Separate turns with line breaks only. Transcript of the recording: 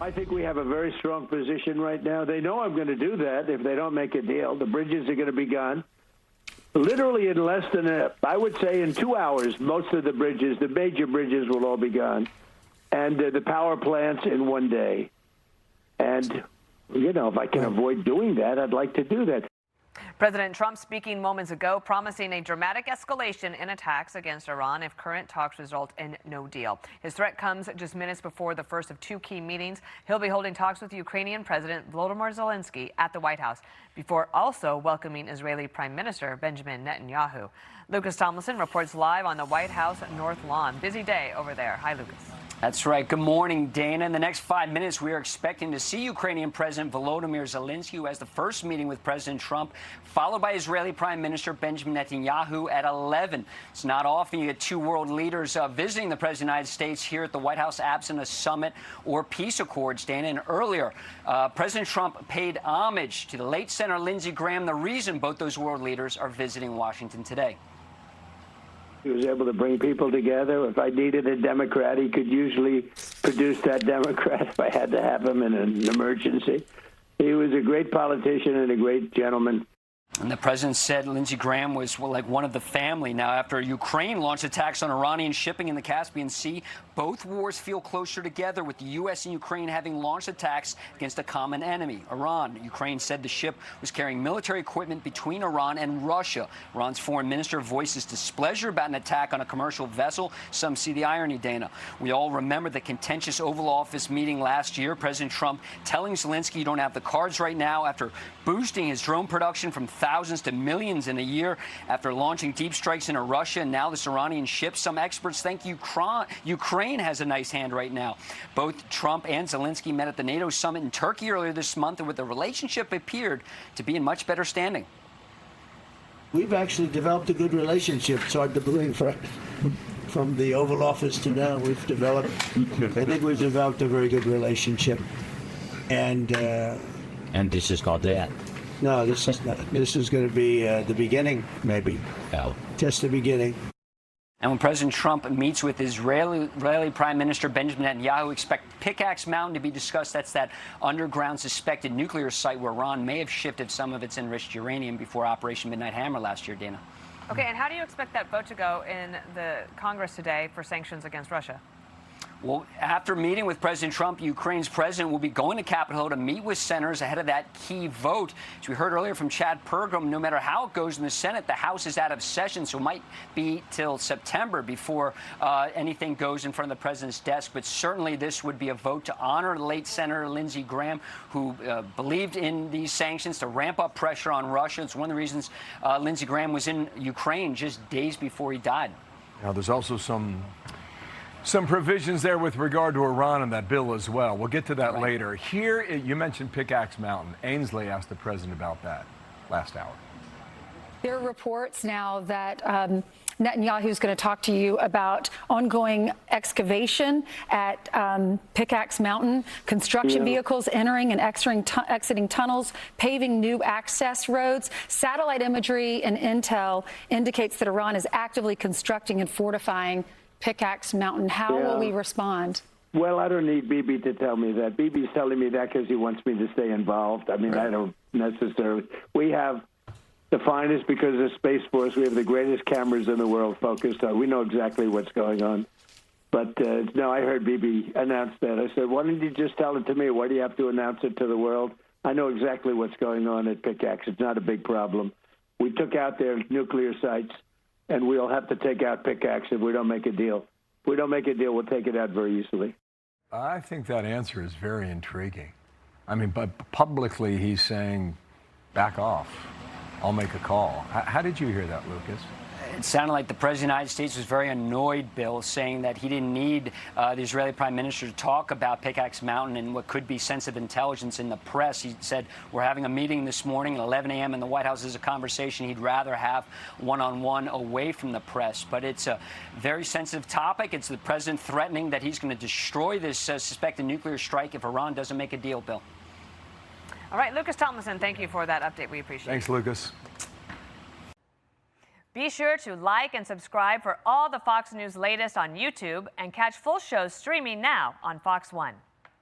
I think we have a very strong position right now. They know I'm going to do that if they don't make a deal. The bridges are going to be gone. Literally in less than, I would say in 2 hours, most of the bridges, the major bridges will all be gone. And the power plants in 1 day. And, you know, if I can avoid doing that, I'd like to do that.
President Trump speaking moments ago, promising a dramatic escalation in attacks against Iran if current talks result in no deal. His threat comes just minutes before the first of two key meetings. He'll be holding talks with Ukrainian President Volodymyr Zelensky at the White House, before also welcoming Israeli Prime Minister Benjamin Netanyahu. Lucas Tomlinson reports live on the White House North Lawn. Busy day over there. Hi, Lucas.
That's right. Good morning, Dana. In the next 5 minutes, we are expecting to see Ukrainian President Volodymyr Zelensky, who has the first meeting with President Trump, followed by Israeli Prime Minister Benjamin Netanyahu at 11. It's not often you get two world leaders visiting the President of the United States here at the White House, absent a summit or peace accords, Dana. And earlier, President Trump paid homage to the late Senator Lindsey Graham, the reason both those world leaders are visiting Washington today.
He was able to bring people together. If I needed a Democrat, he could usually produce that Democrat if I had to have him in an emergency. He was a great politician and a great gentleman.
And the president said Lindsey Graham was like one of the family. Now, after Ukraine launched attacks on Iranian shipping in the Caspian Sea, both wars feel closer together, with the U.S. and Ukraine having launched attacks against a common enemy, Iran. Ukraine said the ship was carrying military equipment between Iran and Russia. Iran's foreign minister voices displeasure about an attack on a commercial vessel. Some see the irony, Dana. We all remember the contentious Oval Office meeting last year. President Trump telling Zelensky you don't have the cards right now after boosting his drone production from thousands to millions in a year, after launching deep strikes into Russia and now this Iranian ship. Some experts think Ukraine has a nice hand right now. Both Trump and Zelensky met at the NATO summit in Turkey earlier this month, and with the relationship appeared to be in much better standing.
We've actually developed a good relationship. It's hard to believe, right? From the Oval Office to now, I think we've developed a very good relationship. And
this is not that.
No, this is not. This is going to be the beginning, maybe.
Oh.
Just the beginning.
And when President Trump meets with Israeli Prime Minister Benjamin Netanyahu, expect Pickax Mountain to be discussed. That's that underground suspected nuclear site where Iran may have shifted some of its enriched uranium before Operation Midnight Hammer last year, Dana.
Okay, and how do you expect that vote to go in the Congress today for sanctions against Russia?
Well, after meeting with President Trump, Ukraine's president will be going to Capitol Hill to meet with senators ahead of that key vote. As we heard earlier from Chad Pergram, no matter how it goes in the Senate, the House is out of session, so it might be till September before anything goes in front of the president's desk. But certainly this would be a vote to honor late Senator Lindsey Graham, who believed in these sanctions to ramp up pressure on Russia. It's one of the reasons Lindsey Graham was in Ukraine just days before he died.
Now, there's also some provisions there with regard to Iran in that bill as well. We'll get to that later. Here, you mentioned Pickax Mountain. Ainsley asked the president about that last hour.
There are reports now that Netanyahu is going to talk to you about ongoing excavation at Pickax Mountain, construction vehicles entering and exiting tunnels, paving new access roads. Satellite imagery and intel indicates that Iran is actively constructing and fortifying Pickax Mountain. How will we respond?
Well, I don't need Bibi to tell me that. Bibi's telling me that because he wants me to stay involved. I mean, I don't necessarily. We have the finest, because of Space Force, we have the greatest cameras in the world focused on. We know exactly what's going on. But, no, I heard Bibi announce that. I said, why didn't you just tell it to me? Why do you have to announce it to the world? I know exactly what's going on at Pickax. It's not a big problem. We took out their nuclear sites, and we'll have to take out Pickax if we don't make a deal. If we don't make a deal, we'll take it out very easily.
I think that answer is very intriguing. I mean, but publicly he's saying, back off. I'll make a call. How did you hear that, Lucas?
It sounded like the President of the United States was very annoyed, Bill, saying that he didn't need the Israeli Prime Minister to talk about Pickax Mountain and what could be sensitive intelligence in the press. He said, we're having a meeting this morning at 11 a.m. in the White House. Is a conversation he'd rather have one-on-one away from the press. But it's a very sensitive topic. It's the President threatening that he's going to destroy this suspected nuclear strike if Iran doesn't make a deal, Bill.
All right, Lucas Tomlinson, thank you for that update. We appreciate it.
Thanks, Lucas.
Be sure to like and subscribe for all the Fox News latest on YouTube, and catch full shows streaming now on Fox One.